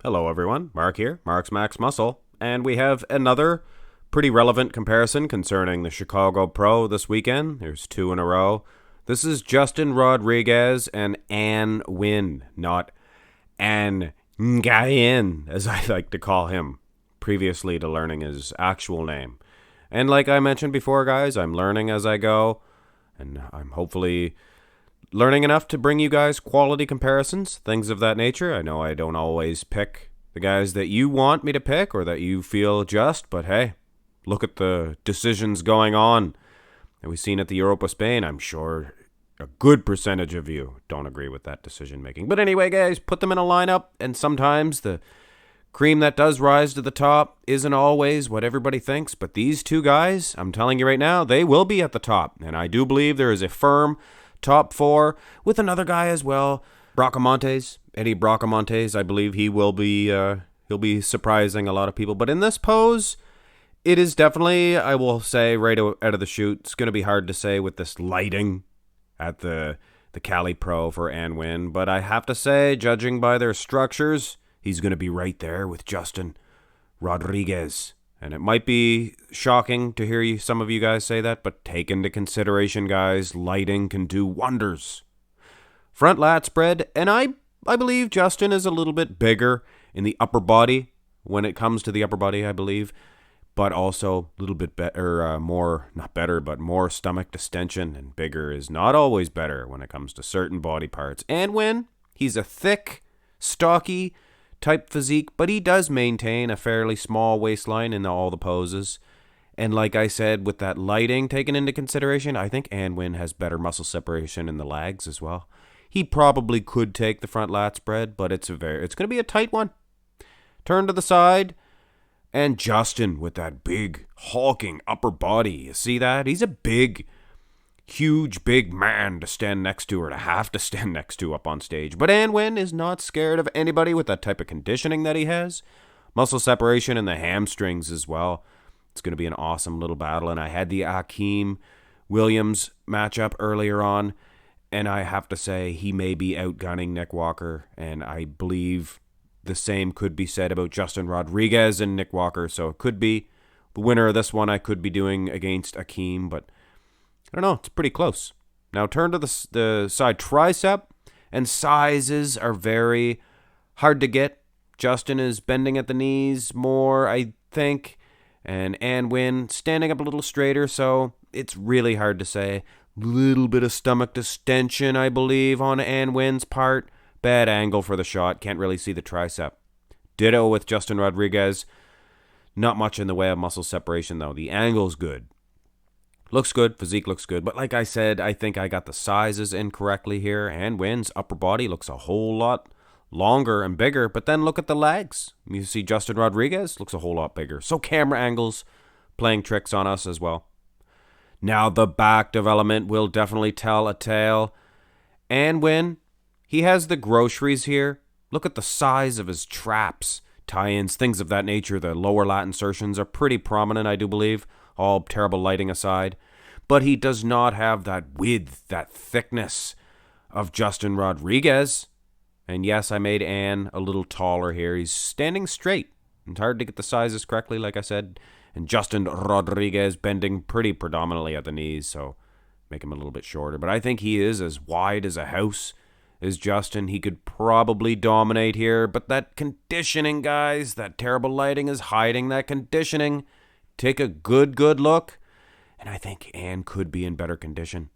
Hello everyone, Mark here, Mark's Max Muscle, and we have another pretty relevant comparison concerning the Chicago Pro this weekend. There's two in a row. This is Justin Rodriguez and Nguyen, not Nguyen, as I like to call him, previously to learning his actual name. And like I mentioned before, guys, I'm learning as I go, and I'm hopefully learning enough to bring you guys quality comparisons, things of that nature. I know I don't always pick the guys that you want me to pick or that you feel just, but hey, look at the decisions going on that we've seen at the Europa Spain. I'm sure a good percentage of you don't agree with that decision making. But anyway, guys, put them in a lineup, and sometimes the cream that does rise to the top isn't always what everybody thinks, but these two guys, I'm telling you right now, they will be at the top, and I do believe there is a firm top four with another guy as well, Eddie Bracamontes. I believe he'll be surprising a lot of people. But in this pose, it is definitely, I will say right out of the chute, it's going to be hard to say with this lighting at the Cali Pro for Nguyen. But I have to say, judging by their structures, he's going to be right there with Justin Rodriguez. And it might be shocking to hear some of you guys say that, but take into consideration, guys, lighting can do wonders. Front lat spread, and I believe Justin is a little bit bigger in the upper body when it comes to the upper body, I believe, but also a little bit better, more stomach distension, and bigger is not always better when it comes to certain body parts. And when he's a thick, stocky type physique, but he does maintain a fairly small waistline in all the poses. And like I said, with that lighting taken into consideration, I think Nguyen has better muscle separation in the legs as well. He probably could take the front lat spread, but it's going to be a tight one. Turn to the side, and Justin with that big hulking upper body. You see that? He's a huge, big man to stand next to or to have to stand next to up on stage. But Nguyen is not scared of anybody with that type of conditioning that he has. Muscle separation in the hamstrings as well. It's going to be an awesome little battle. And I had the Akeem Williams matchup earlier on, and I have to say he may be outgunning Nick Walker. And I believe the same could be said about Justin Rodriguez and Nick Walker. So it could be the winner of this one I could be doing against Akeem, but I don't know, it's pretty close. Now turn to the side tricep, and sizes are very hard to get. Justin is bending at the knees more, I think, and Nguyen standing up a little straighter, so it's really hard to say. Little bit of stomach distension, I believe, on Nguyen's part. Bad angle for the shot, can't really see the tricep. Ditto with Justin Rodriguez. Not much in the way of muscle separation, though. The angle's good. Looks good, physique looks good, but like I said, I think I got the sizes incorrectly here. Nguyen's upper body looks a whole lot longer and bigger, but then look at the legs. You see Justin Rodriguez looks a whole lot bigger. So camera angles playing tricks on us as well. Now the back development will definitely tell a tale. Nguyen, he has the groceries here. Look at the size of his traps, tie-ins, things of that nature. The lower lat insertions are pretty prominent, I do believe. All terrible lighting aside. But he does not have that width, that thickness of Justin Rodriguez. And yes, I made Ann a little taller here. He's standing straight. It's hard to get the sizes correctly, like I said. And Justin Rodriguez bending pretty predominantly at the knees, so make him a little bit shorter. But I think he is as wide as a house as Justin. He could probably dominate here. But that conditioning, guys, that terrible lighting is hiding that conditioning. Take a good look, and I think Ann could be in better condition.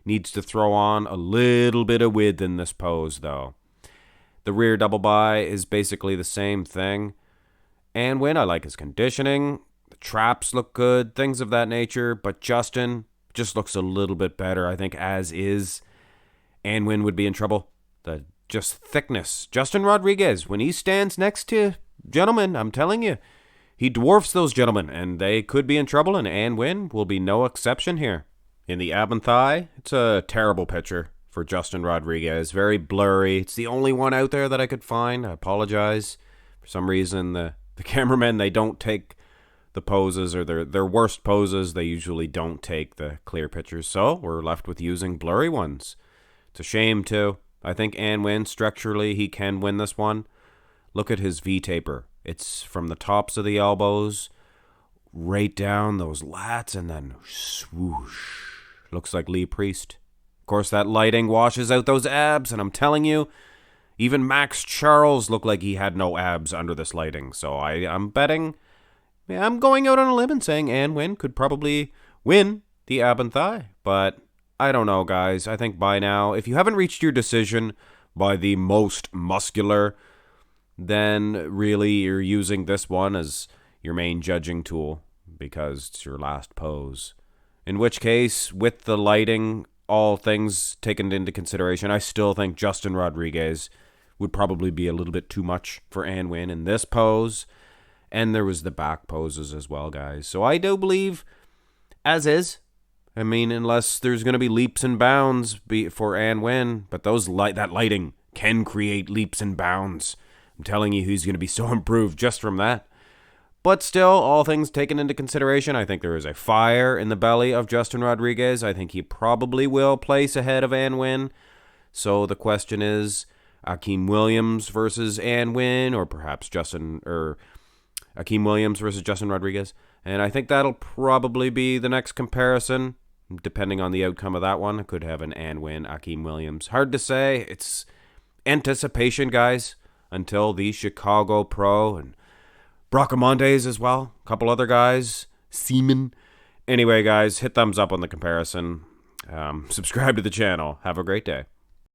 Needs to throw on a little bit of width in this pose, though. The rear double bi is basically the same thing. Nguyen, I like his conditioning. The traps look good, things of that nature, but Justin just looks a little bit better, I think, as is. Nguyen would be in trouble. The just thickness. Justin Rodriguez, when he stands next to gentlemen, I'm telling you, he dwarfs those gentlemen, and they could be in trouble, and Nguyen will be no exception here. In the ab and thigh, it's a terrible picture for Justin Rodriguez. Very blurry. It's the only one out there that I could find. I apologize. For some reason, the cameramen, they don't take the poses, or their worst poses. They usually don't take the clear pictures, so we're left with using blurry ones. It's a shame, too. I think Nguyen, structurally, he can win this one. Look at his V-taper. It's from the tops of the elbows right down those lats and then swoosh. Looks like Lee Priest. Of course, that lighting washes out those abs, and I'm telling you, even Max Charles looked like he had no abs under this lighting. So I'm betting, I'm going out on a limb and saying Nguyen could probably win the ab and thigh. But I don't know, guys. I think by now, if you haven't reached your decision by the most muscular, then really you're using this one as your main judging tool because it's your last pose. In which case, with the lighting, all things taken into consideration, I still think Justin Rodriguez would probably be a little bit too much for Nguyen in this pose. And there was the back poses as well, guys. So I do believe, as is, I mean, unless there's going to be leaps and bounds for Nguyen, but that lighting can create leaps and bounds. I'm telling you, he's going to be so improved just from that. But still, all things taken into consideration, I think there is a fire in the belly of Justin Rodriguez. I think he probably will place ahead of Nguyen. So the question is, Akeem Williams versus Nguyen, or perhaps Akeem Williams versus Justin Rodriguez. And I think that'll probably be the next comparison, depending on the outcome of that one. I could have an Nguyen, Akeem Williams. Hard to say. It's anticipation, guys, until the Chicago Pro and Bracamontes as well. A couple other guys. Seaman. Anyway, guys, hit thumbs up on the comparison. Subscribe to the channel. Have a great day.